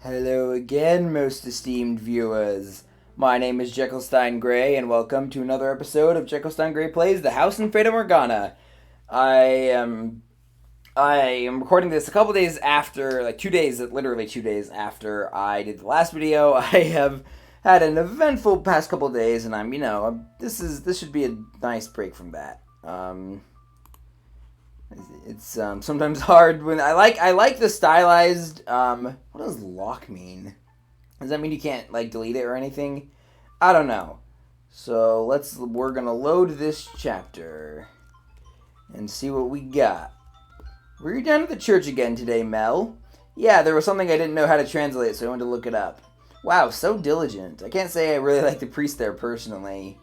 Hello again, most esteemed viewers. My name is Jekyllstein Gray, and welcome to another episode of Jekyllstein Gray Plays The House in Fata Morgana. I am recording this a couple days after, literally 2 days after I did the last video. I have had an eventful past couple days, and this should be a nice break from that. It's sometimes hard when I like the stylized. What does lock mean? Does that mean you can't delete it or anything? I don't know. So we're gonna load this chapter and see what we got. Were you down at the church again today, Mel? Yeah, there was something I didn't know how to translate, so I went to look it up. Wow, so diligent. I can't say I really like the priest there personally.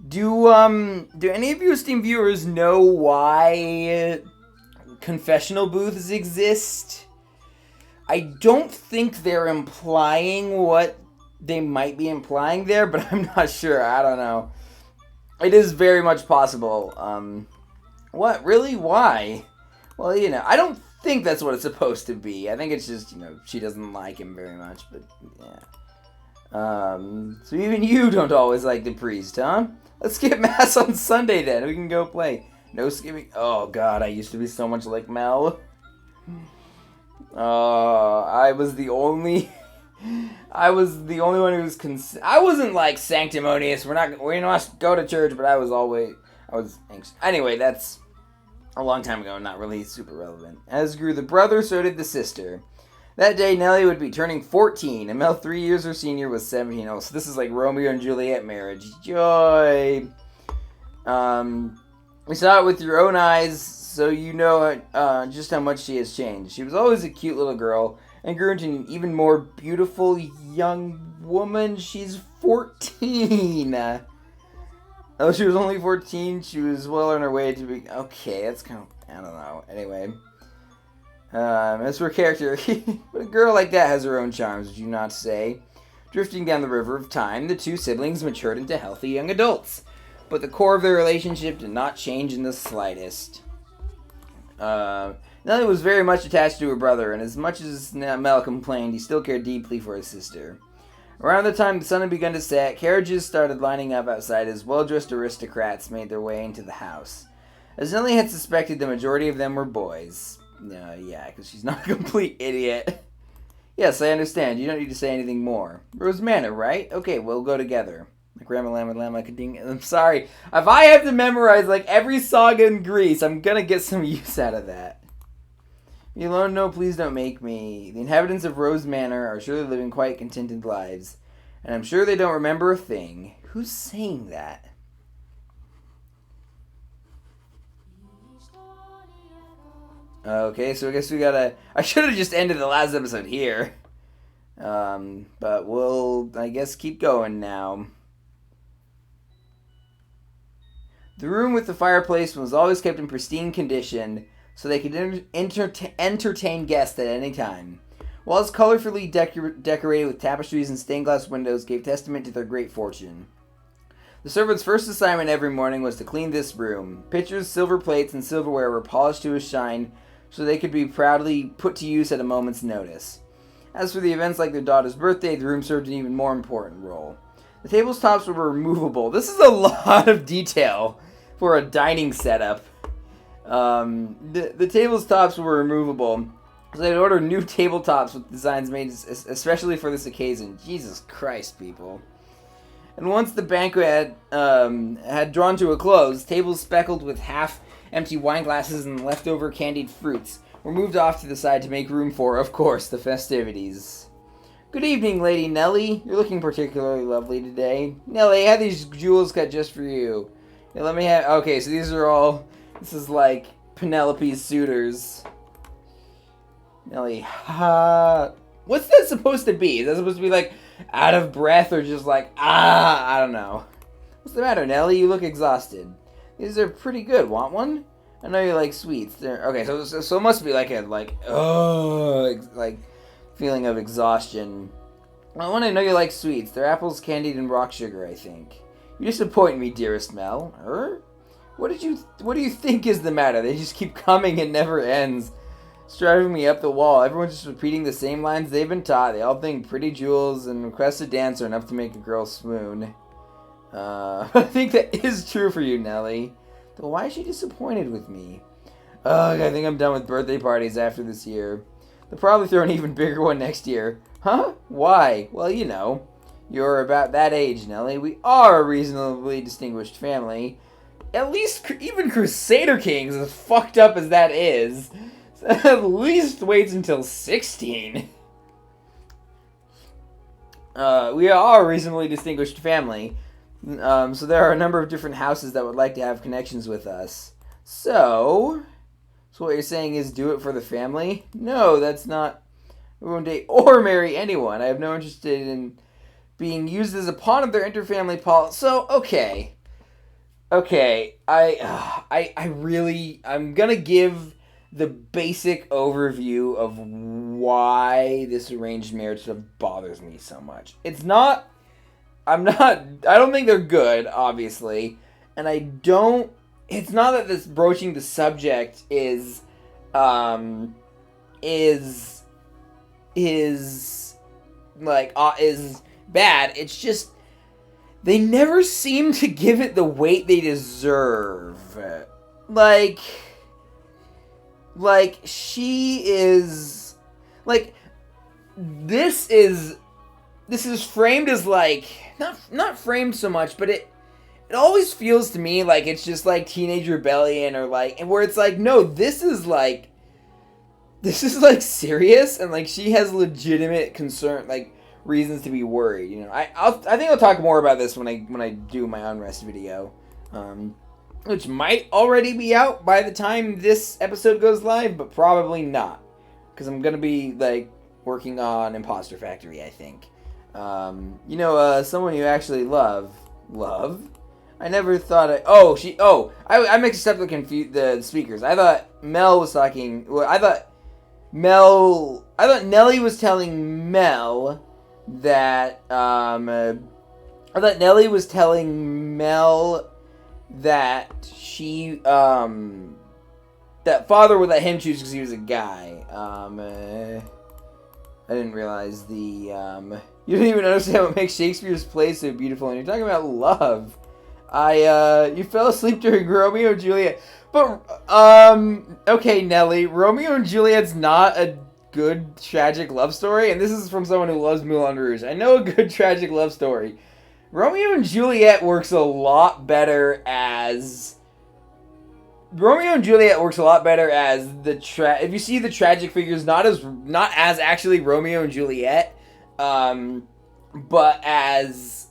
Do any of you esteemed viewers know why confessional booths exist? I don't think they're implying what they might be implying there, but I'm not sure. I don't know. It is very much possible. What? Really? Why? Well, I don't think that's what it's supposed to be. I think it's just, she doesn't like him very much, but yeah. So even you don't always like the priest, huh? Let's skip Mass on Sunday then. We can go play. No skipping. Oh god, I used to be so much like Mel. I was the only one who was I wasn't sanctimonious. We don't go to church, but I was anxious. Anyway, that's a long time ago, not really super relevant. As grew the brother, so did the sister. That day, Nellie would be turning 14, and Mel, 3 years her senior, was 17. Oh, so this is like Romeo and Juliet marriage. Joy! We saw it with your own eyes, so you know just how much she has changed. She was always a cute little girl, and grew into an even more beautiful young woman. She's 14! Oh, she was only 14? She was well on her way to be... Okay, that's kind of... I don't know. Anyway... as for character, but a girl like that has her own charms, would you not say? Drifting down the river of time, the two siblings matured into healthy young adults, but the core of their relationship did not change in the slightest. Nellie was very much attached to her brother, and as much as Mel complained, he still cared deeply for his sister. Around the time the sun had begun to set, carriages started lining up outside as well-dressed aristocrats made their way into the house. As Nellie had suspected, the majority of them were boys. Yeah, because she's not a complete idiot. Yes, I understand. You don't need to say anything more. Rose Manor, right? Okay, we'll go together. Like Rama Lama Lama Kading. I'm sorry. If I have to memorize every saga in Greece, I'm gonna get some use out of that. Me alone? No, please don't make me. The inhabitants of Rose Manor are surely living quite contented lives. And I'm sure they don't remember a thing. Who's saying that? Okay, so I guess we gotta... I should have just ended the last episode here. But we'll, I guess, keep going now. The room with the fireplace was always kept in pristine condition, so they could entertain guests at any time. Walls colorfully decorated with tapestries and stained glass windows gave testament to their great fortune. The servant's first assignment every morning was to clean this room. Pitchers, silver plates, and silverware were polished to a shine, so they could be proudly put to use at a moment's notice. As for the events like their daughter's birthday, the room served an even more important role. The table's tops were removable. This is a lot of detail for a dining setup. The table's tops were removable, so they'd order new tabletops with designs made especially for this occasion. Jesus Christ, people. And once the banquet had drawn to a close, tables speckled with half-empty wine glasses and leftover candied fruits were moved off to the side to make room for, of course, the festivities. Good evening, Lady Nellie. You're looking particularly lovely today. Nellie, I had these jewels cut just for you. Here, let me have... Okay, so these are all... This is like Penelope's suitors. Nellie, what's that supposed to be? Is that supposed to be out of breath or just I don't know. What's the matter, Nellie? You look exhausted. These are pretty good. Want one? I know you like sweets. Okay, so it must be feeling of exhaustion. I want to know you like sweets. They're apples candied and rock sugar, I think. You disappoint me, dearest Mel. What do you think is the matter? They just keep coming and never ends. It's driving me up the wall. Everyone's just repeating the same lines they've been taught. They all think pretty jewels and requests to dance are enough to make a girl swoon. I think that is true for you, Nelly. Though why is she disappointed with me? Ugh, I think I'm done with birthday parties after this year. They'll probably throw an even bigger one next year. Huh? Why? Well, you know. You're about that age, Nelly. We are a reasonably distinguished family. At least even Crusader Kings, as fucked up as that is, at least waits until 16. We are a reasonably distinguished family. So there are a number of different houses that would like to have connections with us. So what you're saying is do it for the family? No, that's not. We won't date or marry anyone. I have no interest in being used as a pawn of their interfamily policy. So, okay, I'm gonna give the basic overview of why this arranged marriage stuff bothers me so much. I don't think they're good, obviously, and it's not that this broaching the subject is bad. It's just they never seem to give it the weight they deserve. Like she is like this is framed as like not framed so much, but it always feels to me like it's just like teenage rebellion or like, and where it's like, no, this is like serious, and like she has legitimate concern, like reasons to be worried. You know, I think I'll talk more about this when I do my unrest video, which might already be out by the time this episode goes live, but probably not, because I'm gonna be like working on Imposter Factory, I think. Someone you actually love. I never thought I mixed up the speakers. I thought Mel was talking. Well, I thought Nelly was telling Mel that. I thought Nelly was telling Mel that she that father would let him choose because he was a guy. I didn't realize the you didn't even understand what makes Shakespeare's plays so beautiful, and you're talking about love. You fell asleep during Romeo and Juliet. But, okay, Nelly, Romeo and Juliet's not a good tragic love story, and this is from someone who loves Moulin Rouge. I know a good tragic love story. Romeo and Juliet works a lot better as if you see the tragic figures not as actually Romeo and Juliet, but as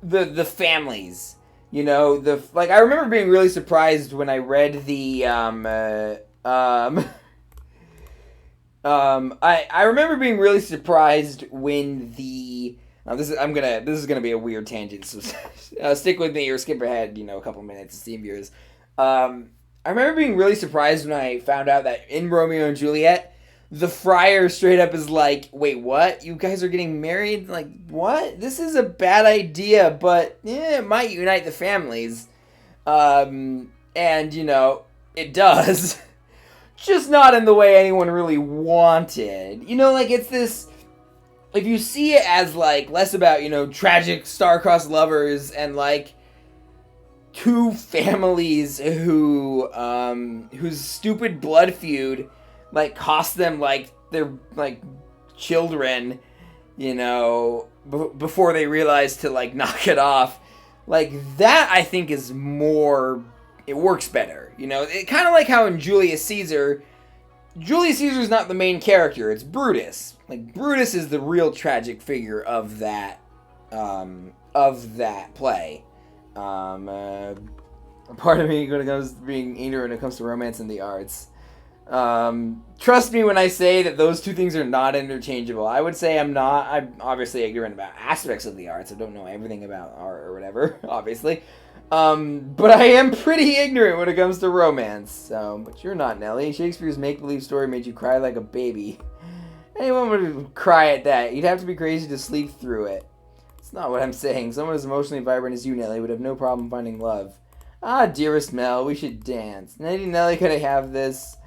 the families. You know, I remember being really surprised when I read the I remember being really surprised when the this is gonna be a weird tangent, so stick with me or skip ahead, a couple minutes, Steam viewers. I remember being really surprised when I found out that in Romeo and Juliet, the friar straight up is like, wait, what? You guys are getting married? Like, what? This is a bad idea, but it might unite the families. And, it does. Just not in the way anyone really wanted. It's this... If you see it as, less about, tragic star-crossed lovers and, two families whose stupid blood feud cost them their children, before they realize to knock it off, that I think is more, it works better. It kind of like how in Julius Caesar's not the main character, it's Brutus. Brutus is the real tragic figure of that play. Part of me goes being ignorant when it comes to romance and the arts. Trust me when I say that those two things are not interchangeable. I would say I'm obviously ignorant about aspects of the arts. I don't know everything about art or whatever, obviously. But I am pretty ignorant when it comes to romance. But you're not, Nelly. Shakespeare's make-believe story made you cry like a baby. Anyone would cry at that. You'd have to be crazy to sleep through it. It's not what I'm saying. Someone as emotionally vibrant as you, Nelly, would have no problem finding love. Ah, dearest Mel, we should dance. Nelly, could I have this?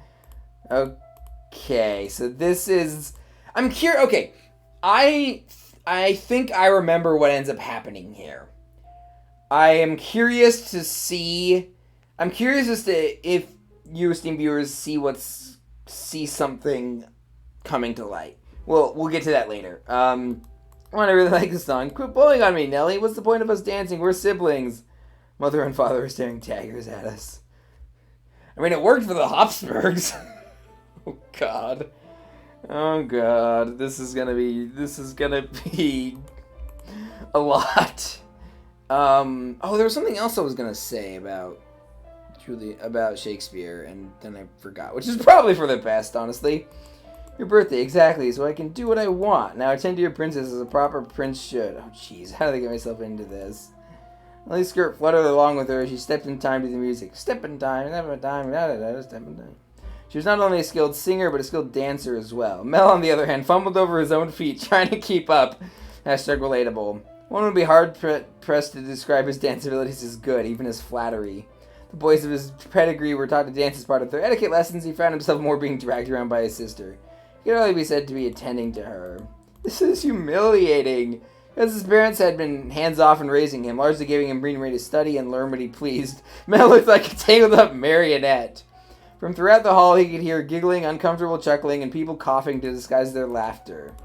Okay, so this is... I'm curious... Okay, I think I remember what ends up happening here. I am curious to see... I'm curious as to if you esteemed viewers see something coming to light. We'll get to that later. I really like this song. Quit bullying on me, Nelly. What's the point of us dancing? We're siblings. Mother and father are staring daggers at us. I mean, it worked for the Habsburgs. Oh God. Oh God. This is gonna be a lot. There was something else I was gonna say about Shakespeare, and then I forgot, which is probably for the best, honestly. Your birthday, exactly, so I can do what I want. Now attend to your princess as a proper prince should. Oh jeez, how did I get myself into this? Lily's skirt fluttered along with her as she stepped in time to the music. Step in time, step in time, step in time. She was not only a skilled singer, but a skilled dancer as well. Mel, on the other hand, fumbled over his own feet, trying to keep up. Hashtag relatable. One would be hard-pressed to describe his dance abilities as good, even as flattery. The boys of his pedigree were taught to dance as part of their etiquette lessons. He found himself more being dragged around by his sister. He could only be said to be attending to her. This is humiliating. As his parents had been hands-off in raising him, largely giving him greenery to study and learn what he pleased, Mel looked like a tangled-up marionette. From throughout the hall, he could hear giggling, uncomfortable chuckling, and people coughing to disguise their laughter.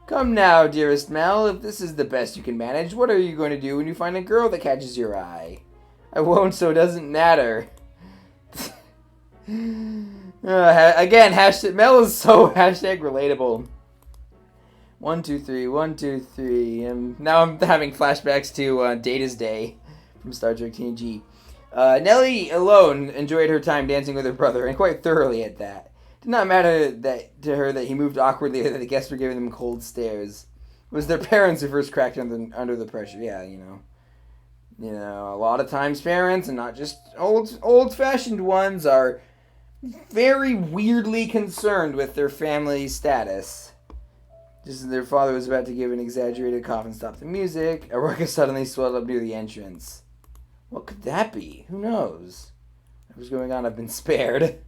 Come now, dearest Mel, if this is the best you can manage, what are you going to do when you find a girl that catches your eye? I won't, so it doesn't matter. Again, Mel is so hashtag relatable. 1, 2, 3, 1, 2, 3. And now I'm having flashbacks to Data's Day from Star Trek TNG. Nellie alone enjoyed her time dancing with her brother, and quite thoroughly at that. It did not matter to her that he moved awkwardly or that the guests were giving them cold stares. It was their parents who first cracked under the pressure. Yeah, you know, a lot of times parents, and not just old-fashioned ones, are very weirdly concerned with their family status. Just as their father was about to give an exaggerated cough and stop the music, a ruckus suddenly swelled up near the entrance. What could that be? Who knows? Whatever's going on, I've been spared.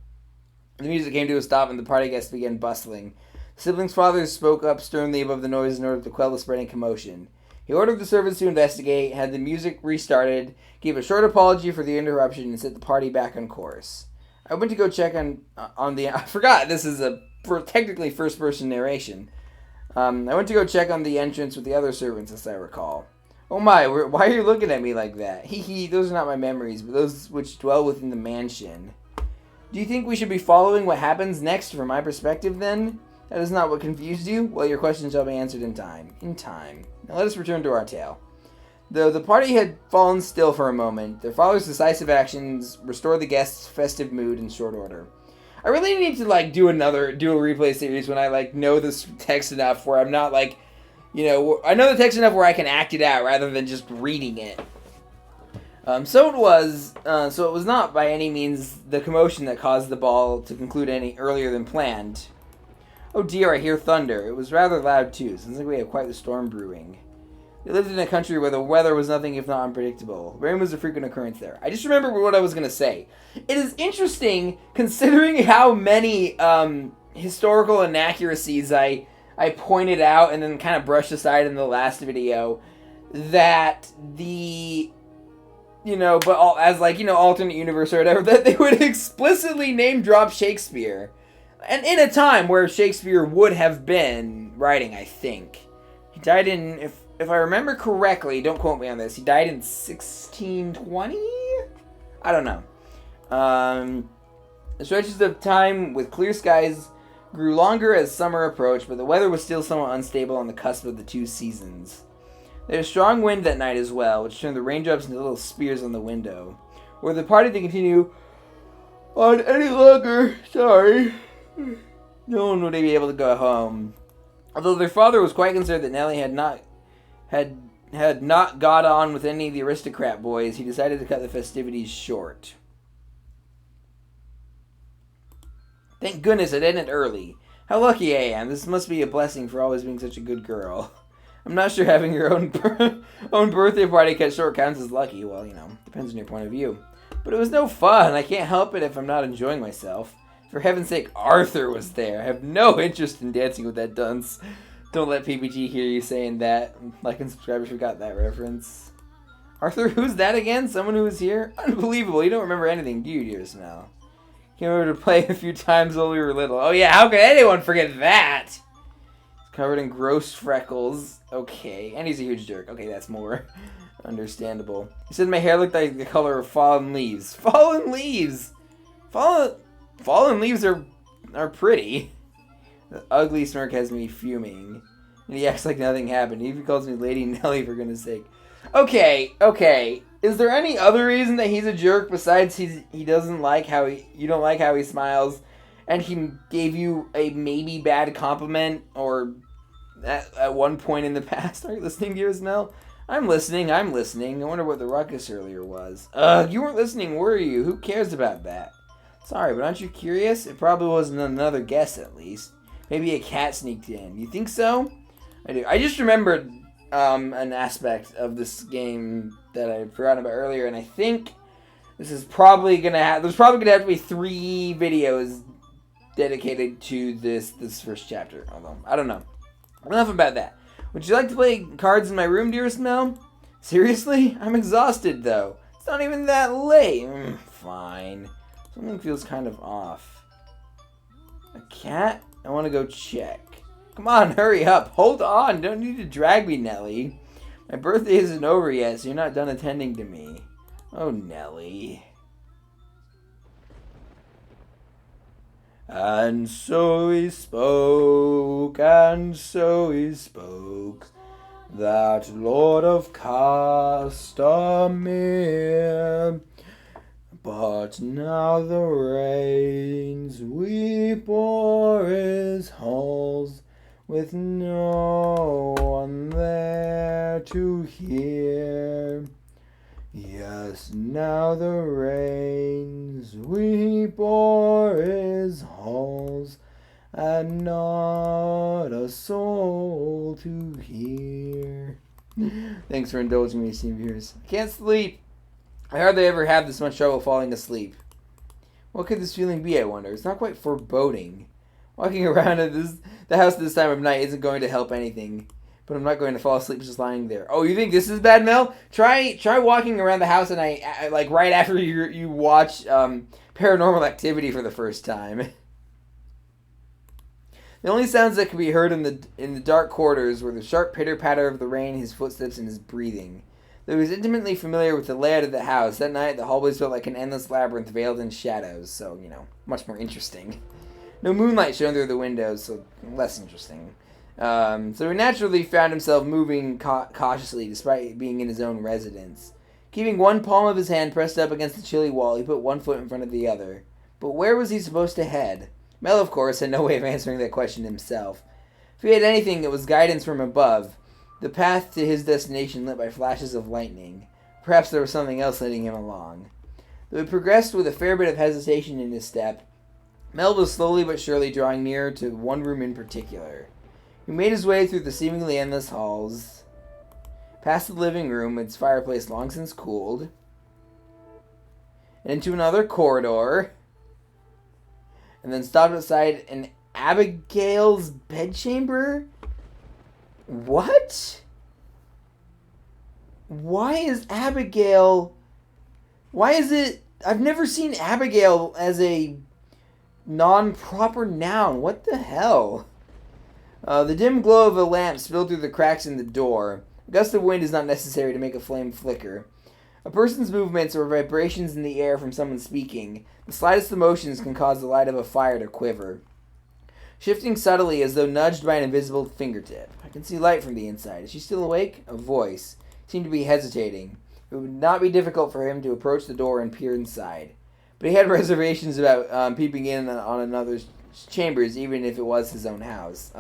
The music came to a stop and the party guests began bustling. The siblings' fathers spoke up sternly above the noise in order to quell the spreading commotion. He ordered the servants to investigate, had the music restarted, gave a short apology for the interruption, and set the party back on course. I went to go check on the... I forgot, this is technically first-person narration. I went to go check on the entrance with the other servants, as I recall. Oh my, why are you looking at me like that? Hee, those are not my memories, but those which dwell within the mansion. Do you think we should be following what happens next from my perspective, then? That is not what confused you? Well, your question shall be answered in time. In time. Now let us return to our tale. Though the party had fallen still for a moment, their father's decisive actions restored the guests' festive mood in short order. I really need to, do a replay series when I, know this text enough where I'm not, I know the text enough where I can act it out rather than just reading it. So it was not by any means the commotion that caused the ball to conclude any earlier than planned. Oh dear, I hear thunder. It was rather loud too. Sounds like we have quite the storm brewing. They lived in a country where the weather was nothing if not unpredictable. Rain was a frequent occurrence there. I just remembered what I was going to say. It is interesting, considering how many historical inaccuracies I pointed out and then kind of brushed aside in the last video, that alternate universe or whatever, that they would explicitly name drop Shakespeare. And in a time where Shakespeare would have been writing, I think. He died in, if I remember correctly, don't quote me on this, he died in 1620? I don't know. The stretches of time with clear skies grew longer as summer approached, but the weather was still somewhat unstable on the cusp of the two seasons. There was strong wind that night as well, which turned the raindrops into little spears on the window. Were the party to continue on any longer, no one would be able to go home. Although their father was quite concerned that Nellie had not got on with any of the aristocrat boys, he decided to cut the festivities short. Thank goodness it ended early. How lucky I am. This must be a blessing for always being such a good girl. I'm not sure having your own birthday party cut short counts as lucky. Well, depends on your point of view. But it was no fun. I can't help it if I'm not enjoying myself. For heaven's sake, Arthur was there. I have no interest in dancing with that dunce. Don't let PPG hear you saying that. Like and subscribe if you got that reference. Arthur, who's that again? Someone who was here? Unbelievable. You don't remember anything, do you, dear Snell? Came over to play a few times while we were little. Oh yeah, how could anyone forget that? He's covered in gross freckles. Okay, and he's a huge jerk. Okay, that's more understandable. He said my hair looked like the color of fallen leaves. Fallen leaves! Fallen leaves are pretty. The ugly smirk has me fuming. And he acts like nothing happened. He even calls me Lady Nelly, for goodness sake. Okay. Is there any other reason that he's a jerk besides you don't like how he smiles, and he gave you a maybe bad compliment or at one point in the past? Are you listening, dear Snell? I'm listening. I wonder what the ruckus earlier was. You weren't listening, were you? Who cares about that? Sorry, but aren't you curious? It probably wasn't another guess, at least. Maybe a cat sneaked in. You think so? I do. I just remembered an aspect of this game that I had forgotten about earlier, and I think this is probably gonna have. There's probably gonna have to be 3 videos dedicated to this first chapter. Although I don't know. Enough about that. Would you like to play cards in my room, dearest Mel? Seriously? I'm exhausted though. It's not even that late. Fine. Something feels kind of off. A cat? I want to go check. Come on, hurry up. Hold on. Don't need to drag me, Nelly. My birthday isn't over yet, so you're not done attending to me. Oh, Nelly. And so he spoke, that Lord of Castamere. But now the rains weep o'er his halls, with no one there to hear. Yes, now the rains weep o'er his halls, and not a soul to hear. Thanks for indulging me, esteemed viewers. I can't sleep. I hardly ever have this much trouble falling asleep. What could this feeling be, I wonder? It's not quite foreboding. Walking around the house at this time of night isn't going to help anything. But I'm not going to fall asleep just lying there. Oh, you think this is bad, Mel? Try walking around the house at night, like right after you watch Paranormal Activity for the first time. The only sounds that can be heard in the dark corridors were the sharp pitter-patter of the rain, his footsteps, and his breathing. Though he was intimately familiar with the layout of the house, that night the hallways felt like an endless labyrinth veiled in shadows, so, much more interesting. No moonlight shone through the windows, so less interesting. So he naturally found himself moving cautiously despite being in his own residence. Keeping one palm of his hand pressed up against the chilly wall, he put one foot in front of the other. But where was he supposed to head? Mel, of course, had no way of answering that question himself. If he had anything, it was guidance from above, the path to his destination lit by flashes of lightning. Perhaps there was something else leading him along. Though he progressed with a fair bit of hesitation in his step, Mel was slowly but surely drawing nearer to one room in particular. He made his way through the seemingly endless halls, past the living room, its fireplace long since cooled, and into another corridor, and then stopped outside an Abigail's bedchamber? What? Why is it... I've never seen Abigail as a non-proper noun. What the hell? The dim glow of a lamp spilled through the cracks in the door. A gust of wind is not necessary to make a flame flicker. A person's movements or vibrations in the air from someone speaking. The slightest emotions can cause the light of a fire to quiver. Shifting subtly as though nudged by an invisible fingertip. I can see light from the inside. Is she still awake? A voice. Seemed to be hesitating. It would not be difficult for him to approach the door and peer inside. But he had reservations about peeping in on another's chambers, even if it was his own house.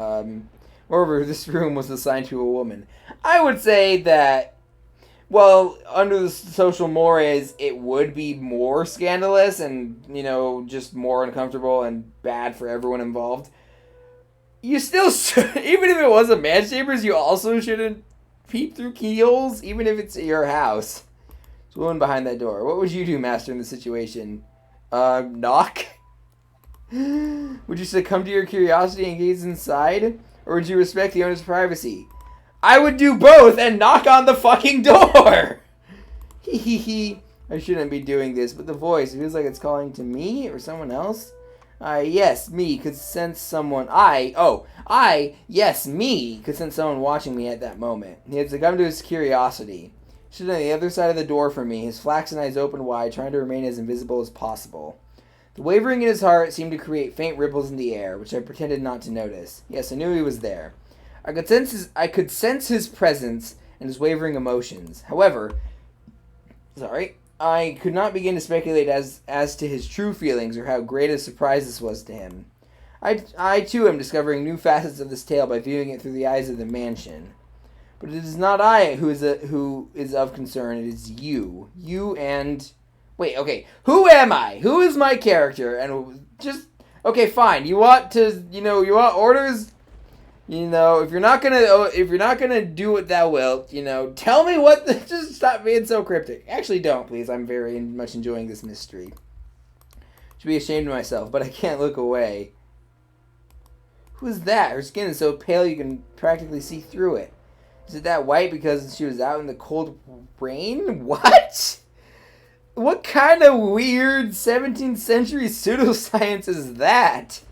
Moreover, this room was assigned to a woman. I would say that, well, under the social mores, it would be more scandalous and, just more uncomfortable and bad for everyone involved. You still should, even if it was a man's chambers, you also shouldn't peep through keyholes, even if it's your house. There's a woman behind that door. What would you do, Master, in this situation? Knock? Would you succumb to your curiosity and gaze inside? Or would you respect the owner's privacy? I would do both and knock on the fucking door! Hee hee hee. I shouldn't be doing this, but the voice, it feels like it's calling to me or someone else. Yes, me, could sense someone. Yes, me, could sense someone watching me at that moment. He had succumbed to his curiosity. Stood on the other side of the door from me, his flaxen eyes open wide, trying to remain as invisible as possible. The wavering in his heart seemed to create faint ripples in the air, which I pretended not to notice. Yes, I knew he was there. I could sense his presence and his wavering emotions. However, I could not begin to speculate as to his true feelings or how great a surprise this was to him. I too am discovering new facets of this tale by viewing it through the eyes of the mansion. But it is not I who is of concern, it is you. You and... Wait, okay. Who am I? Who is my character? And just... Okay, fine. You want orders? If you're not gonna do what thou wilt, tell me what just stop being so cryptic. Actually, don't, please. I'm very much enjoying this mystery. Should be ashamed of myself, but I can't look away. Who is that? Her skin is so pale you can practically see through it. Is it that white because she was out in the cold rain? What? What kind of weird 17th century pseudoscience is that?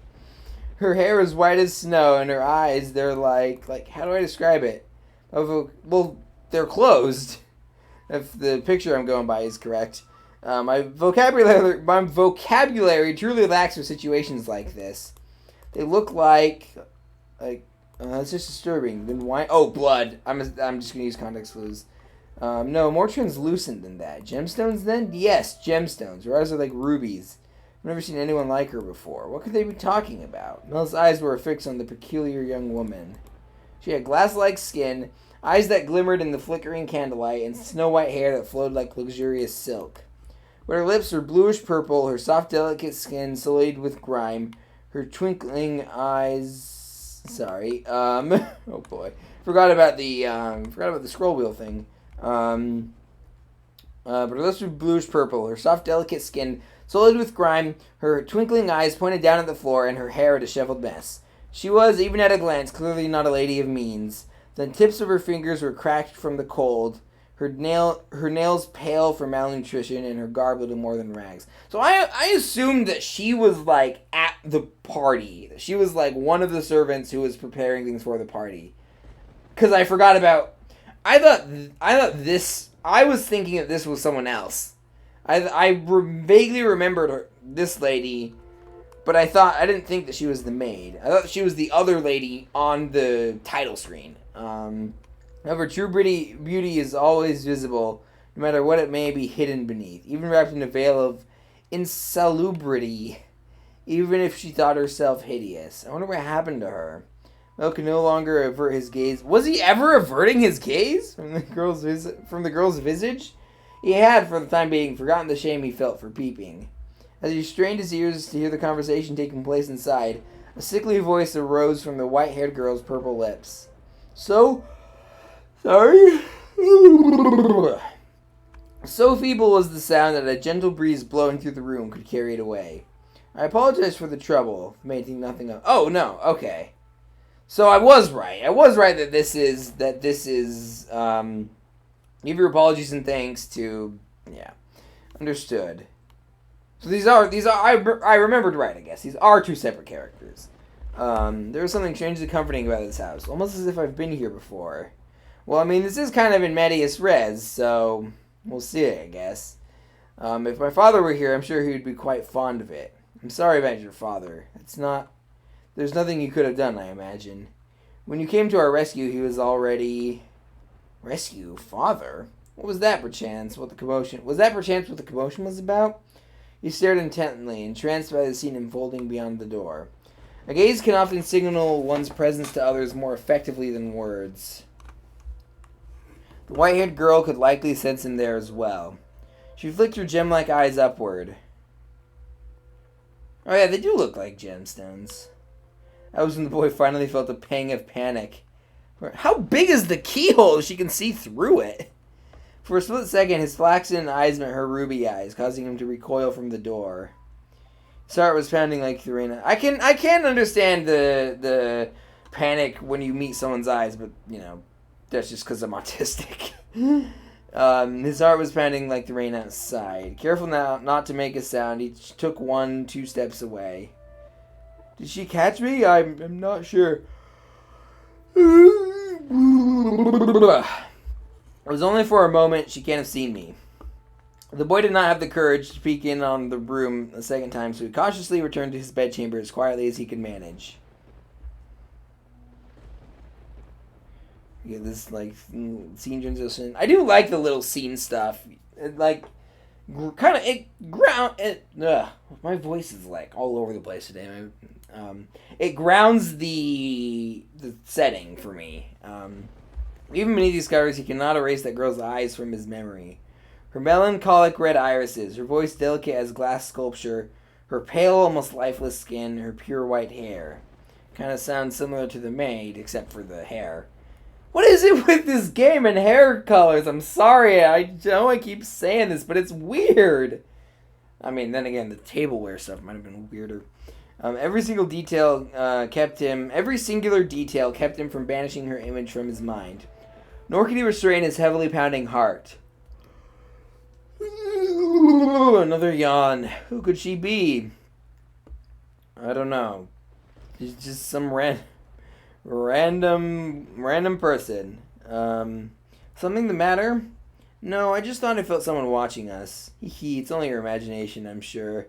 Her hair is white as snow, and her eyes, they're like, how do I describe it? Well, they're closed. If the picture I'm going by is correct. My vocabulary truly lacks for situations like this. They look like it's just disturbing. Then why? Oh, blood. I'm just gonna use context clues. No, more translucent than that. Gemstones, then? Yes, gemstones. Her eyes are like rubies. I've never seen anyone like her before. What could they be talking about? Mel's eyes were fixed on the peculiar young woman. She had glass-like skin, eyes that glimmered in the flickering candlelight, and snow-white hair that flowed like luxurious silk. But her lips were bluish-purple, her soft, delicate skin sullied with grime, her twinkling eyes... oh boy. Forgot about the scroll wheel thing. But her lips were bluish-purple, her soft, delicate skin sullied with grime, her twinkling eyes pointed down at the floor, and her hair a disheveled mess. She was, even at a glance, clearly not a lady of means. The tips of her fingers were cracked from the cold, her nails pale from malnutrition, and her garb little more than rags. So I assumed that she was, at the party. She was, one of the servants who was preparing things for the party. Because I forgot about... I was thinking that this was someone else. I vaguely remembered this lady, but I didn't think that she was the maid. I thought she was the other lady on the title screen. However, true beauty is always visible, no matter what it may be hidden beneath, even wrapped in a veil of insalubrity, even if she thought herself hideous. I wonder what happened to her. Mel could no longer avert his gaze. Was he ever averting his gaze from the girl's visage? He had, for the time being, forgotten the shame he felt for peeping. As he strained his ears to hear the conversation taking place inside, a sickly voice arose from the white-haired girl's purple lips. So feeble was the sound that a gentle breeze blowing through the room could carry it away. I apologize for the trouble, making nothing of... Oh, no, okay. So I was right. I was right that this is, give your apologies and thanks to, yeah, understood. So these are, I remembered right, I guess. These are two separate characters. There was something strangely comforting about this house, almost as if I've been here before. Well, I mean, this is kind of in medias res, so we'll see, I guess. If my father were here, I'm sure he would be quite fond of it. I'm sorry about your father. There's nothing you could have done, I imagine. When you came to our rescue, he was already... Rescue? Father? What was that, perchance? Was that perchance what the commotion was about? He stared intently, entranced by the scene unfolding beyond the door. A gaze can often signal one's presence to others more effectively than words. The white-haired girl could likely sense him there as well. She flicked her gem-like eyes upward. Oh yeah, they do look like gemstones. That was when the boy finally felt a pang of panic. How big is the keyhole? She can see through it. For a split second, his flaxen eyes met her ruby eyes, causing him to recoil from the door. His heart was pounding like the rain. I can understand the panic when you meet someone's eyes, but that's just because I'm autistic. His heart was pounding like the rain outside. Careful now not to make a sound, he took 1-2 steps away. Did she catch me? I'm not sure. It was only for a moment. She can't have seen me. The boy did not have the courage to peek in on the room a second time, so he cautiously returned to his bedchamber as quietly as he could manage. Yeah, this scene transition. I do like the little scene stuff. My voice is all over the place today. It grounds the setting for me. Even beneath these covers, he cannot erase that girl's eyes from his memory. Her melancholic red irises, her voice delicate as glass sculpture, her pale, almost lifeless skin, her pure white hair. Kind of sounds similar to the maid, except for the hair. What is it with this game and hair colors? I'm sorry, I know I keep saying this, but it's weird. I mean, then again, the tableware stuff might have been weirder. Every singular detail kept him from banishing her image from his mind. Nor could he restrain his heavily pounding heart. Another yawn. Who could she be? I don't know. She's just some random person. Something the matter? No, I just thought I felt someone watching us. It's only your imagination, I'm sure.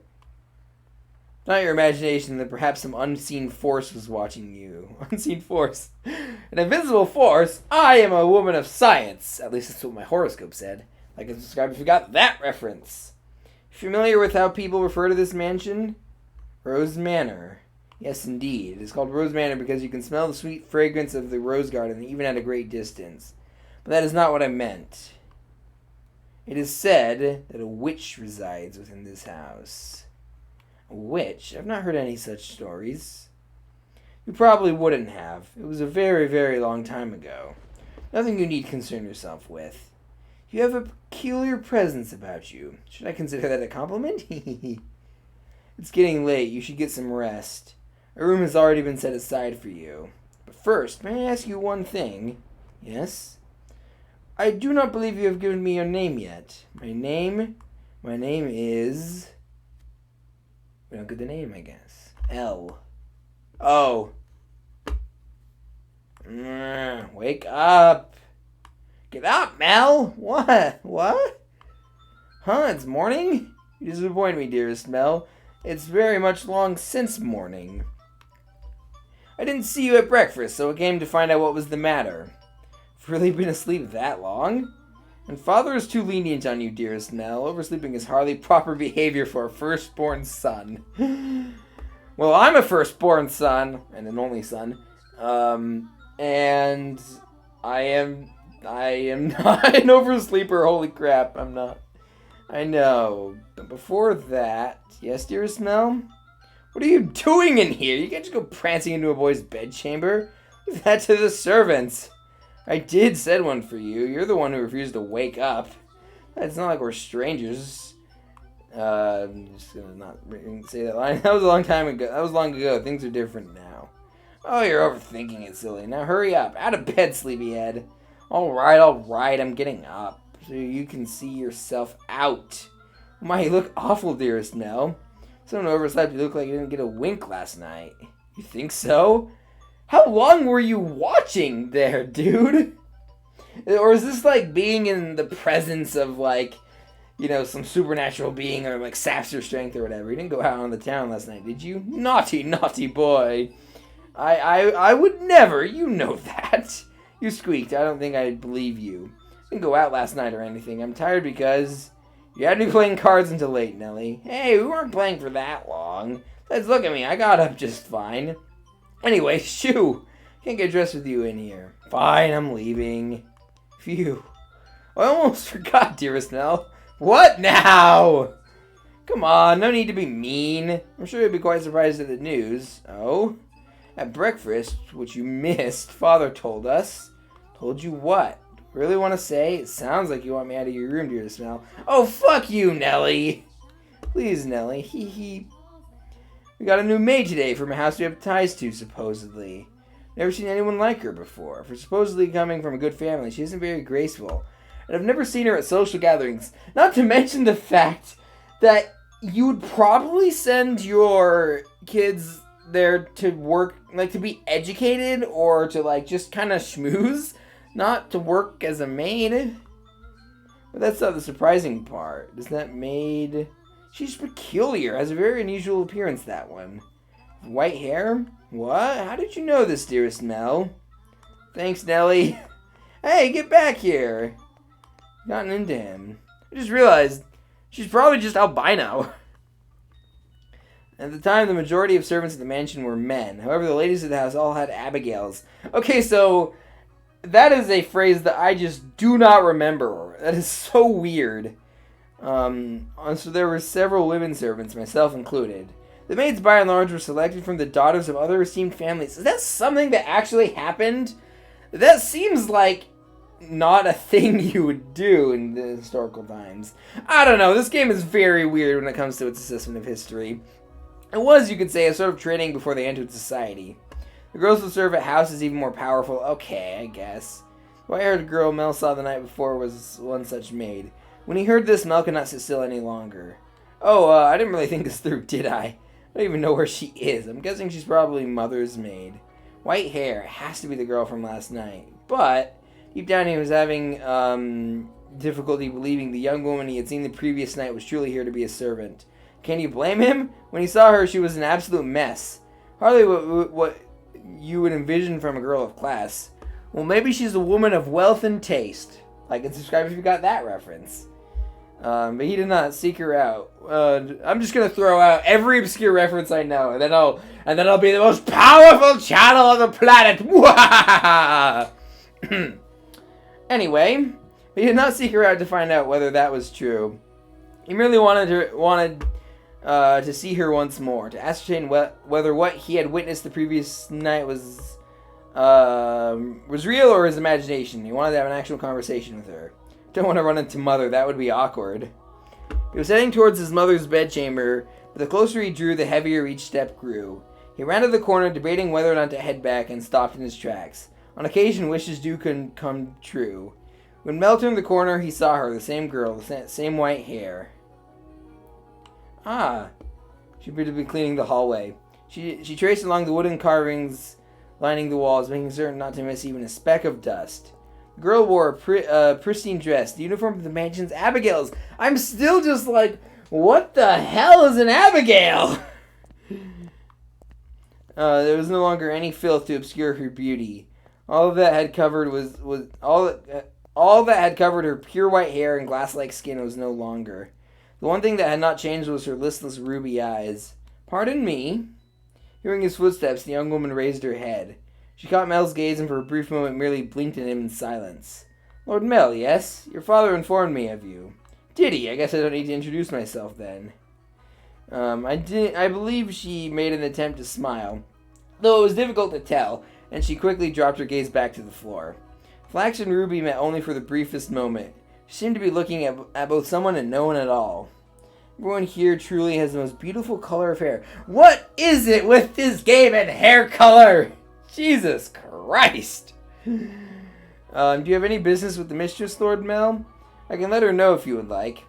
Not your imagination, that perhaps some unseen force was watching you. Unseen force. An invisible force? I am a woman of science. At least that's what my horoscope said. Like and subscribe if you got that reference. Familiar with how people refer to this mansion? Rose Manor. Yes, indeed. It is called Rose Manor because you can smell the sweet fragrance of the rose garden even at a great distance. But that is not what I meant. It is said that a witch resides within this house. A witch? I've not heard any such stories. You probably wouldn't have. It was a very, very long time ago. Nothing you need concern yourself with. You have a peculiar presence about you. Should I consider that a compliment? It's getting late. You should get some rest. A room has already been set aside for you. But first, may I ask you one thing? Yes? I do not believe you have given me your name yet. My name is... We don't get the name, I guess. L. Oh. Wake up. Get up, Mel! What? Huh, it's morning? You disappoint me, dearest Mel. It's very much long since morning. I didn't see you at breakfast, so I came to find out what was the matter. You've really been asleep that long? And father is too lenient on you, dearest Mel. Oversleeping is hardly proper behavior for a firstborn son. Well, I'm a firstborn son, and an only son. And I am not an oversleeper, holy crap, I'm not. I know. But before that, yes, dearest Mel? What are you doing in here? You can't just go prancing into a boy's bedchamber. Leave that to the servants. I did set one for you. You're the one who refused to wake up. It's not like we're strangers. I'm just gonna not say that line. That was a long time ago. That was long ago. Things are different now. Oh, you're overthinking it, silly. Now hurry up. Out of bed, sleepyhead. All right. I'm getting up. So you can see yourself out. My, you look awful, dearest Mel. Someone overslept. You look like you didn't get a wink last night. You think so? How long were you watching there, dude? Or is this like being in the presence of some supernatural being or saps your strength or whatever? You didn't go out on the town last night, did you? Naughty, naughty boy. I would never. You know that. You squeaked. I don't think I'd believe you. I didn't go out last night or anything. I'm tired because you had me playing cards until late, Nellie. Hey, we weren't playing for that long. Let's look at me. I got up just fine. Anyway, shoo. Can't get dressed with you in here. Fine, I'm leaving. Phew. I almost forgot, dearest Nell. What now? Come on, no need to be mean. I'm sure you'll be quite surprised at the news. Oh? At breakfast, which you missed, Father told us. Told you what? Really want to say? It sounds like you want me out of your room, dearest Nell. Oh, fuck you, Nellie. Please, Nellie. We got a new maid today from a house we have ties to, supposedly. Never seen anyone like her before. For supposedly coming from a good family, she isn't very graceful. And I've never seen her at social gatherings. Not to mention the fact that you would probably send your kids there to work, like, to be educated or to, like, just kind of schmooze, not to work as a maid. But that's not the surprising part. Is that maid... She's peculiar, has a very unusual appearance, that one. White hair? What? How did you know this, dearest Mel? Thanks, Nellie. Hey, get back here. Gotten into him. I just realized she's probably just albino. At the time, the majority of servants at the mansion were men. However, the ladies of the house all had abigails. Okay, so that is a phrase that I just do not remember. That is so weird. So there were several women servants, myself included. The maids, by and large, were selected from the daughters of other esteemed families. Is that something that actually happened? That seems like not a thing you would do in the historical times. I don't know. This game is very weird when it comes to its assessment of history. It was, you could say, a sort of training before they entered society. The girls who serve at houses even more powerful. Okay, I guess. The white-haired girl Mel saw the night before was one such maid. When he heard this, Mel could not sit still any longer. I didn't really think this through, did I? I don't even know where she is. I'm guessing she's probably Mother's maid. White hair. Has to be the girl from last night. But deep down he was having difficulty believing the young woman he had seen the previous night was truly here to be a servant. Can you blame him? When he saw her, she was an absolute mess. Hardly what you would envision from a girl of class. Well, maybe she's a woman of wealth and taste. Like and subscribe if you got that reference. But he did not seek her out. I'm just gonna throw out every obscure reference I know, and then I'll be the most powerful channel on the planet. Anyway, he did not seek her out to find out whether that was true. He merely wanted to see her once more, to ascertain whether what he had witnessed the previous night was real or his imagination. He wanted to have an actual conversation with her. Don't want to run into Mother, that would be awkward. He was heading towards his mother's bedchamber, but the closer he drew, the heavier each step grew. He ran to the corner, debating whether or not to head back, and stopped in his tracks. On occasion, wishes do come true. When Mel turned the corner, he saw her, the same girl, the same white hair. Ah. She appeared to be cleaning the hallway. She traced along the wooden carvings lining the walls, making certain not to miss even a speck of dust. The girl wore a pristine dress, the uniform of the mansion's abigails. I'm still just like, what the hell is an abigail? There was no longer any filth to obscure her beauty. All that had covered her pure white hair and glass-like skin was no longer. The one thing that had not changed was her listless ruby eyes. Pardon me. Hearing his footsteps, the young woman raised her head. She caught Mel's gaze and for a brief moment merely blinked at him in silence. Lord Mel, yes? Your father informed me of you. Did he? I guess I don't need to introduce myself then. I believe she made an attempt to smile, though it was difficult to tell, and she quickly dropped her gaze back to the floor. Flax and Ruby met only for the briefest moment. She seemed to be looking at both someone and no one at all. Everyone here truly has the most beautiful color of hair. What is it with this game and hair color? Jesus Christ! Do you have any business with the mistress, Lord Mel? I can let her know if you would like.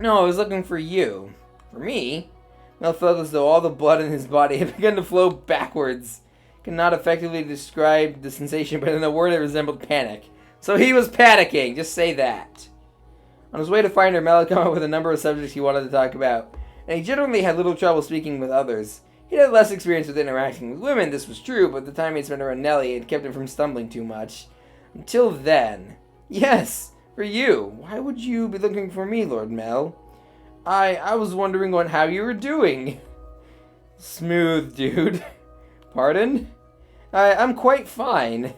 No, I was looking for you. For me? Mel felt as though all the blood in his body had begun to flow backwards. Could not effectively describe the sensation, but in a word it resembled panic. So he was panicking, just say that. On his way to find her, Mel had come up with a number of subjects he wanted to talk about, and he generally had little trouble speaking with others. He had less experience with interacting with women, this was true, but the time he spent around Nellie had kept him from stumbling too much. Until then. Yes, for you. Why would you be looking for me, Lord Mel? I was wondering how you were doing. Smooth, dude. Pardon? I'm quite fine.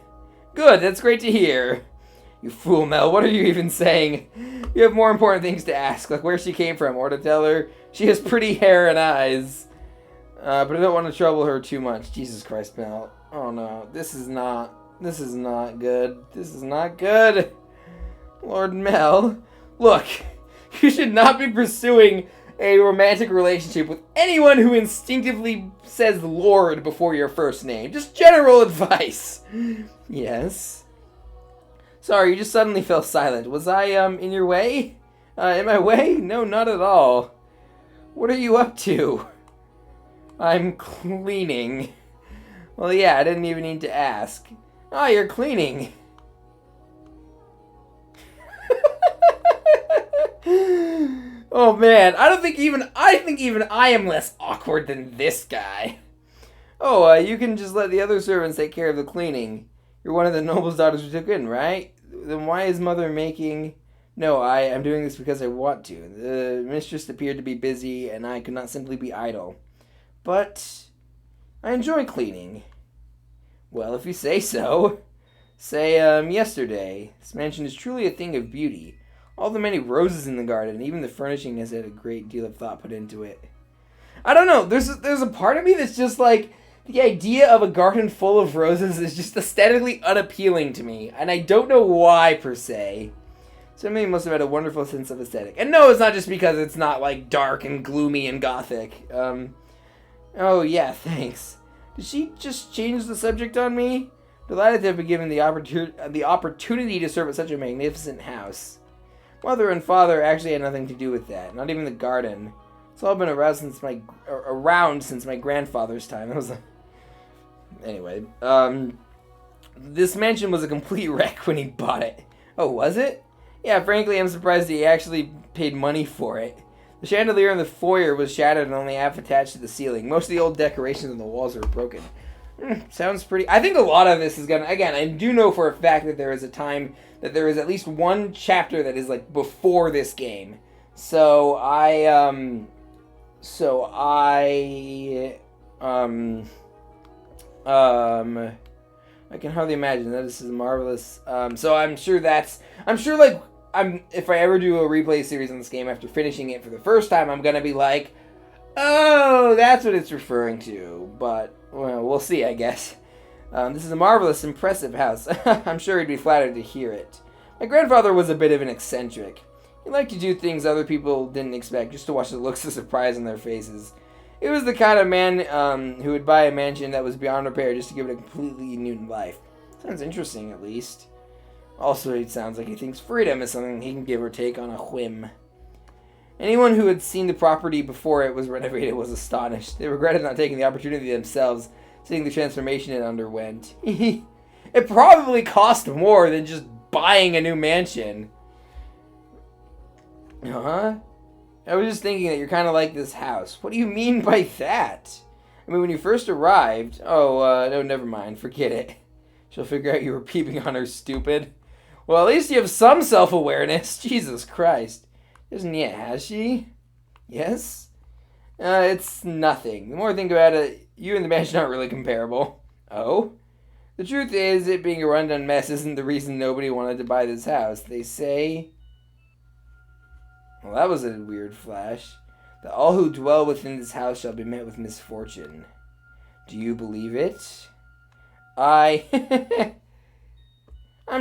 Good, that's great to hear. You fool, Mel, what are you even saying? You have more important things to ask, like where she came from, or to tell her she has pretty hair and eyes. But I don't want to trouble her too much. Jesus Christ, Mel. Oh no, this is not good. This is not good. Lord Mel, look, you should not be pursuing a romantic relationship with anyone who instinctively says Lord before your first name. Just general advice. Yes. Sorry, you just suddenly fell silent. Was I, in your way? In my way? No, not at all. What are you up to? I'm cleaning. Well, yeah, I didn't even need to ask. Oh, you're cleaning. Oh man, I think even I am less awkward than this guy. Oh, you can just let the other servants take care of the cleaning. You're one of the noble's daughters we took in, right? Then why is mother making... No, I'm doing this because I want to. The mistress appeared to be busy, and I could not simply be idle. But I enjoy cleaning. Well, if you say so. Say, yesterday. This mansion is truly a thing of beauty. All the many roses in the garden, even the furnishing has had a great deal of thought put into it. I don't know, there's a part of me that's just like, the idea of a garden full of roses is just aesthetically unappealing to me, and I don't know why, per se. Somebody must have had a wonderful sense of aesthetic. And no, it's not just because it's not, like, dark and gloomy and gothic. Oh, yeah, thanks. Did she just change the subject on me? Delighted to have been given the opportunity to serve at such a magnificent house. Mother and father actually had nothing to do with that. Not even the garden. It's all been around since my grandfather's time. It was anyway. This mansion was a complete wreck when he bought it. Oh, was it? Yeah, frankly, I'm surprised he actually paid money for it. The chandelier in the foyer was shattered and only half attached to the ceiling. Most of the old decorations on the walls are broken. Sounds pretty... I think a lot of this is gonna... Again, I do know for a fact that there is a time... that there is at least one chapter that is, like, before this game. So, I can hardly imagine that this is marvelous. So I'm sure, if I ever do a replay series on this game after finishing it for the first time, I'm gonna be like, oh, that's what it's referring to. But, well, we'll see, I guess. This is a marvelous, impressive house. I'm sure he'd be flattered to hear it. My grandfather was a bit of an eccentric. He liked to do things other people didn't expect, just to watch the looks of surprise on their faces. He was the kind of man who would buy a mansion that was beyond repair just to give it a completely new life. Sounds interesting, at least. Also, it sounds like he thinks freedom is something he can give or take on a whim. Anyone who had seen the property before it was renovated was astonished. They regretted not taking the opportunity themselves, seeing the transformation it underwent. It probably cost more than just buying a new mansion. Huh? I was just thinking that you're kind of like this house. What do you mean by that? I mean, when you first arrived... Oh, no, never mind. Forget it. She'll figure out you were peeping on her, stupid. Well, at least you have some self-awareness. Jesus Christ. Isn't yet, has she? Yes? It's nothing. The more I think about it, you and the mansion aren't really comparable. Oh? The truth is, it being a rundown mess isn't the reason nobody wanted to buy this house. They say... Well, that was a weird flash. That all who dwell within this house shall be met with misfortune. Do you believe it? I'm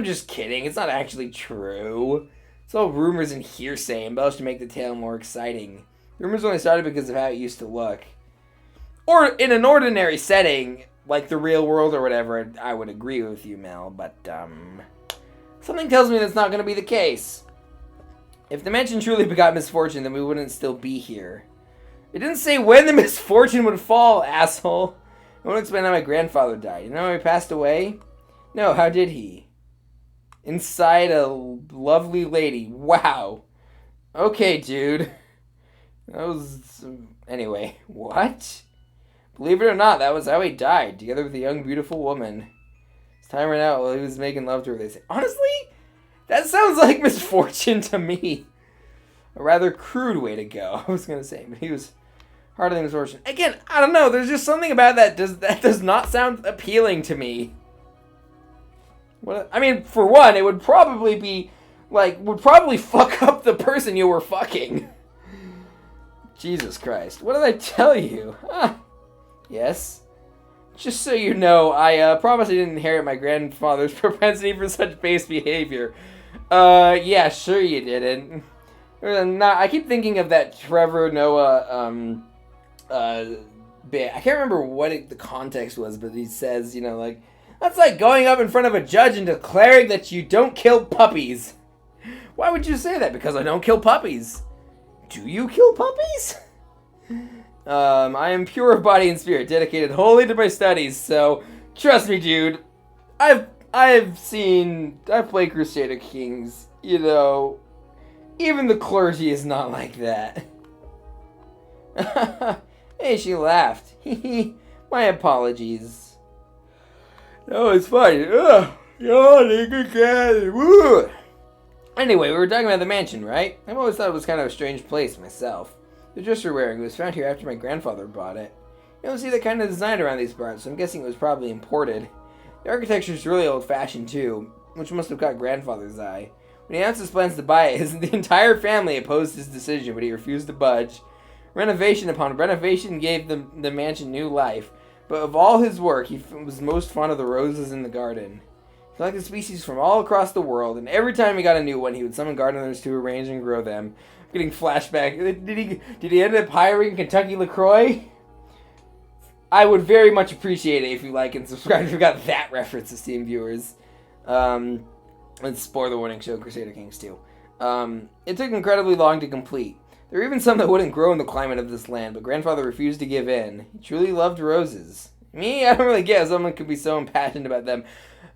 just kidding. It's not actually true. It's all rumors and hearsay embellished to make the tale more exciting. The rumors only started because of how it used to look. Or in an ordinary setting, like the real world or whatever, I would agree with you, Mel, but, something tells me that's not going to be the case. If the mansion truly begot misfortune, then we wouldn't still be here. It didn't say when the misfortune would fall, asshole. I won't explain how my grandfather died. You know how he passed away? No, how did he? Inside a lovely lady. Wow. Okay, dude. That was... Anyway, what? Believe it or not, that was how he died, together with a young, beautiful woman. His time ran out while he was making love to her, they say. Honestly? That sounds like misfortune to me. A rather crude way to go, I was going to say. But he was hardly misfortune. Again, I don't know. There's just something about that does not sound appealing to me. What? I mean, for one, it would probably be, would probably fuck up the person you were fucking. Jesus Christ. What did I tell you? Yes. Just so you know, I promise I didn't inherit my grandfather's propensity for such base behavior. Yeah, sure you didn't. I keep thinking of that Trevor Noah bit. I can't remember what the context was, but he says, like, that's like going up in front of a judge and declaring that you don't kill puppies. Why would you say that? Because I don't kill puppies. Do you kill puppies? I am pure of body and spirit, dedicated wholly to my studies, so trust me, dude. I've played Crusader Kings, even the clergy is not like that. Hey, she laughed. My apologies. No, it's fine. Anyway, we were talking about the mansion, right? I've always thought it was kind of a strange place myself. The dress we're wearing was found here after my grandfather bought it. You don't see that kind of design around these parts, so I'm guessing it was probably imported. The architecture is really old-fashioned, too, which must have caught grandfather's eye. When he announced his plans to buy it, the entire family opposed his decision, but he refused to budge. Renovation upon renovation gave the mansion new life, but of all his work, he was most fond of the roses in the garden. He collected species from all across the world, and every time he got a new one, he would summon gardeners to arrange and grow them. I'm getting flashback. Did he end up hiring Kentucky LaCroix? I would very much appreciate it if you like and subscribe if you got that reference, esteemed viewers. Let's spoiler warning, show Crusader Kings 2. It took incredibly long to complete. There were even some that wouldn't grow in the climate of this land, but grandfather refused to give in. He truly loved roses. Me, I don't really get how someone could be so impassioned about them.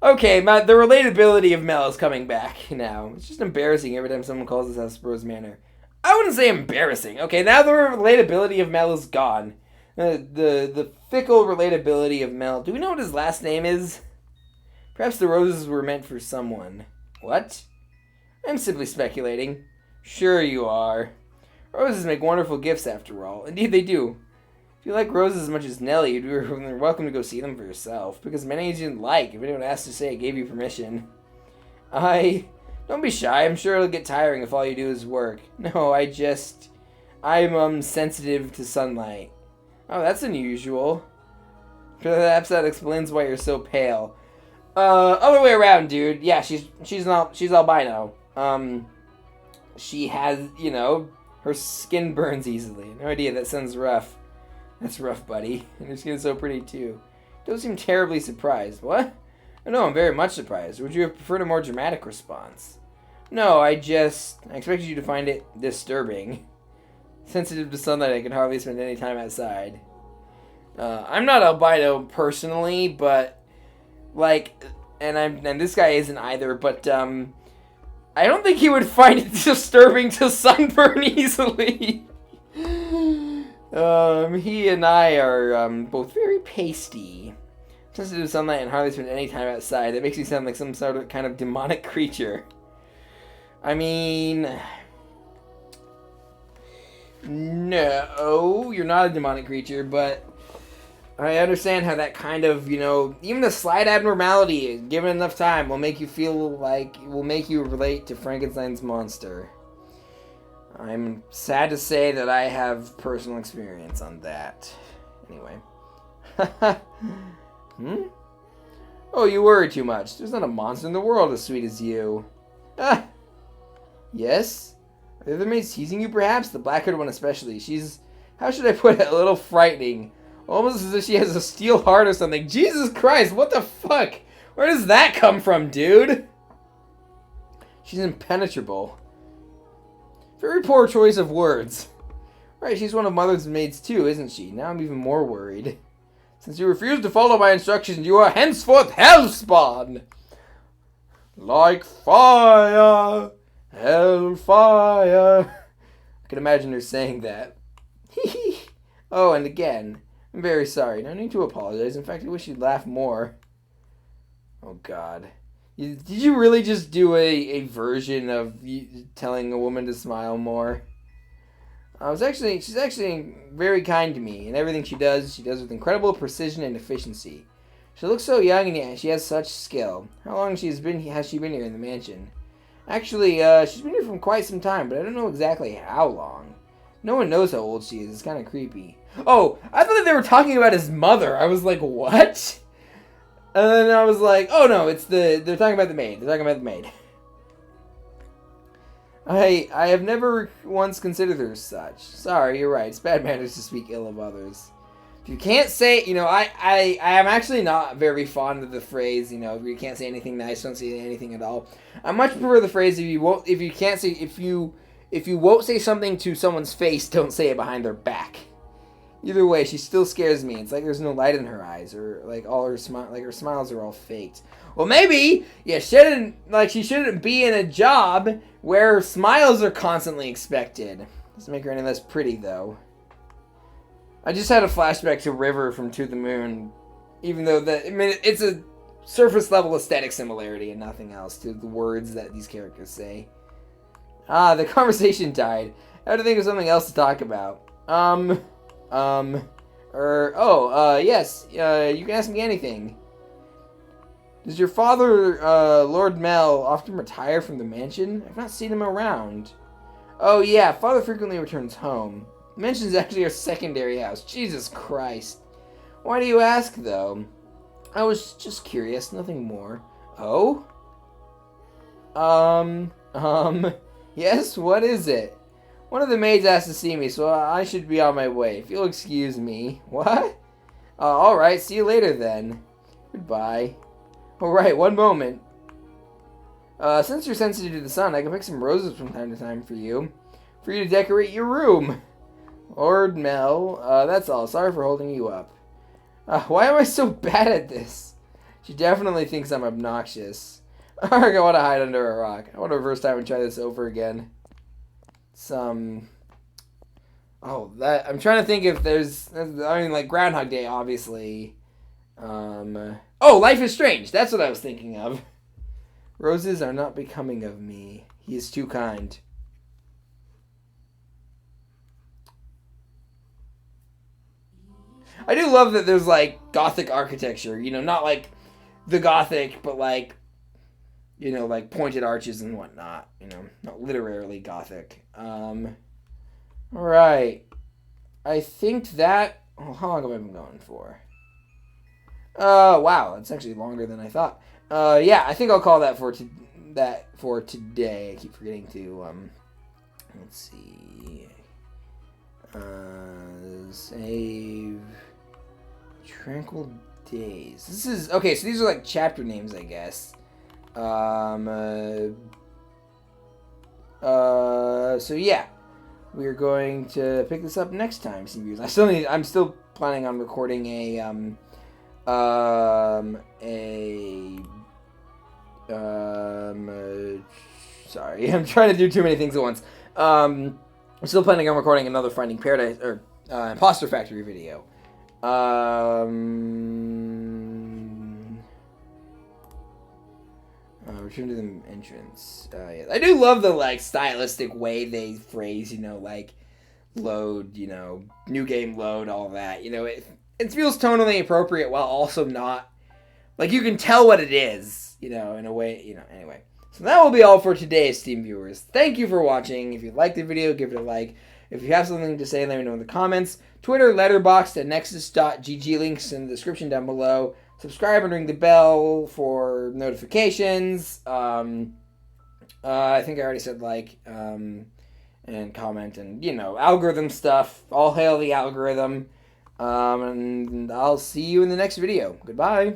Okay, the relatability of Mel is coming back now. It's just embarrassing every time someone calls this house Rose Manor. I wouldn't say embarrassing. Okay, now the relatability of Mel is gone. The fickle relatability of Mel. Do we know what his last name is? Perhaps the roses were meant for someone. What? I'm simply speculating. Sure you are. Roses make wonderful gifts, after all. Indeed they do. If you like roses as much as Nellie, you're welcome to go see them for yourself. Because many you didn't like. If anyone asked to say, I gave you permission. Don't be shy. I'm sure it'll get tiring if all you do is work. No, I'm sensitive to sunlight. Oh, that's unusual. Perhaps that explains why you're so pale. Other way around, dude. Yeah, she's albino. She has, her skin burns easily. No idea, that sounds rough. That's rough, buddy. And her skin's so pretty, too. Don't seem terribly surprised. What? No, I'm very much surprised. Would you have preferred a more dramatic response? No, I expected you to find it disturbing. Sensitive to sunlight, I can hardly spend any time outside. I'm not albino personally, but, and this guy isn't either, but, I don't think he would find it disturbing to sunburn easily. He and I are, both very pasty. Sensitive to sunlight and hardly spend any time outside. That makes me sound like some sort of kind of demonic creature. I mean... No, you're not a demonic creature, but I understand how that kind of, even a slight abnormality, given enough time, will make you will make you relate to Frankenstein's monster. I'm sad to say that I have personal experience on that. Anyway. Oh, you worry too much. There's not a monster in the world as sweet as you. Ah! Yes? Are the other maids teasing you, perhaps? The black-haired one especially. She's, how should I put it, a little frightening. Almost as if she has a steel heart or something. Jesus Christ, what the fuck? Where does that come from, dude? She's impenetrable. Very poor choice of words. Right, she's one of Mother's maids too, isn't she? Now I'm even more worried. Since you refuse to follow my instructions, you are henceforth hellspawn! Like fire! Hellfire! I can imagine her saying that. Oh, and again, I'm very sorry. No need to apologize. In fact, I wish you'd laugh more. Oh, God. Did you really just do a version of telling a woman to smile more? She's actually very kind to me, and everything she does with incredible precision and efficiency. She looks so young, and yet she has such skill. How long has she been here in the mansion? Actually, she's been here for quite some time, but I don't know exactly how long. No one knows how old she is. It's kind of creepy. Oh, I thought that they were talking about his mother. I was like, what? And then I was like, oh no, they're talking about the maid. They're talking about the maid. I have never once considered her as such. Sorry, you're right. It's bad manners to speak ill of others. If you can't say, I am actually not very fond of the phrase, if you can't say anything nice, don't say anything at all. I much prefer the phrase if you won't say something to someone's face, don't say it behind their back. Either way, she still scares me. It's like there's no light in her eyes, or like all her her smiles are all faked. Well, maybe she shouldn't be in a job where her smiles are constantly expected. Doesn't make her any less pretty, though. I just had a flashback to River from To the Moon, even though it's a surface level aesthetic similarity and nothing else to the words that these characters say. The conversation died. I had to think of something else to talk about. Yes, you can ask me anything. Does your father, Lord Mel, often retire from the mansion? I've not seen him around. Oh yeah, father frequently returns home. The mansion's actually our secondary house. Jesus Christ. Why do you ask, though? I was just curious, nothing more. Oh? Yes, what is it? One of the maids asked to see me, so I should be on my way. If you'll excuse me. What? Alright, see you later then. Goodbye. Alright, one moment. Since you're sensitive to the sun, I can pick some roses from time to time for you. For you to decorate your room. Lord Mel, that's all. Sorry for holding you up. Why am I so bad at this? She definitely thinks I'm obnoxious. I want to hide under a rock. I want to reverse time and try this over again. I'm trying to think if there's, like Groundhog Day, obviously. Life is Strange. That's what I was thinking of. Roses are not becoming of me. He is too kind. I do love that there's, like, Gothic architecture. Not, like, the Gothic, but, like, like, pointed arches and whatnot. Not literally Gothic. Alright. I think that... how long have I been going for? Wow. That's actually longer than I thought. I think I'll call that for today. I keep forgetting to, let's see. Save... Tranquil Days. This is... Okay, so these are like chapter names, I guess. So yeah. We're going to pick this up next time, Steam Viewers. I'm still planning on recording sorry, I'm trying to do too many things at once. I'm still planning on recording another Finding Paradise, or Imposter Factory video. Return to the entrance. Yeah. I do love the, like, stylistic way they phrase, like, load, new game load, all that. It feels tonally appropriate while also not, like, you can tell what it is, in a way, anyway. So that will be all for today, Steam Viewers. Thank you for watching. If you liked the video, give it a like. If you have something to say, let me know in the comments. Twitter, Letterboxd, and Nexus.gg, links in the description down below. Subscribe and ring the bell for notifications. I think I already said like, and comment, and, algorithm stuff. All hail the algorithm. And I'll see you in the next video. Goodbye.